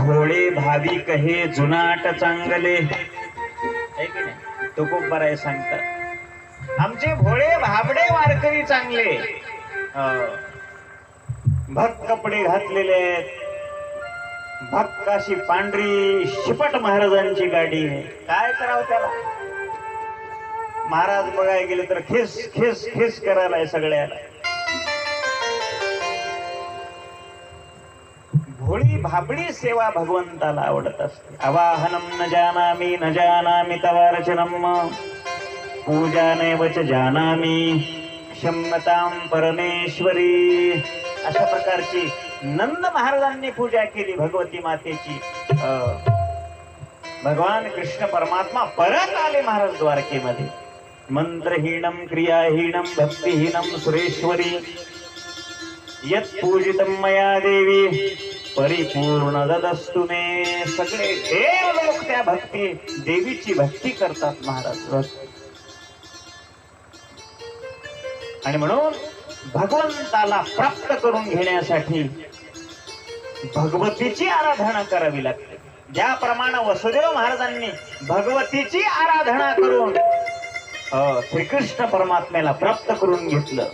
भोळे भावी कहे जुनाट चांगले, है की नाही? तो खूप बरं आहे सांगतात. आमचे भोळे भाबडे वारकरी चांगले, भक्त कपडे घातलेले आहेत, भक्त अशी पांढरी शिपट महाराजांची गाडी आहे. काय करावं त्याला? महाराज बघायला गेले तर खेस खेस खेस करायला सगळ्याला. भोळी भाबडी सेवा भगवंताला आवडत असते. अवाहनम न जानामि न जानामि तवार्चनम पूजा नैवच जानामि क्षम्यतां परमेश्वरी. अशा प्रकारची नंद महाराजांनी पूजा केली भगवती मातेची. भगवान कृष्ण परमात्मा परत आले महाराज द्वारकेमध्ये. मंत्रहीनम क्रियाहीनम भक्तिहीनम सुरेश्वरी यत् पूजितम मया देवी परिपूर्ण ददस्तु मे. सगळे देव लोक त्या भक्ती देवीची भक्ती करतात महाराज. आणि म्हणून भगवंताला प्राप्त करून घेण्यासाठी भगवतीची आराधना करावी लागते. ज्याप्रमाणे वसुदेव महाराजांनी भगवतीची आराधना करून श्रीकृष्ण परमात्म्याला प्राप्त करून घेतलं,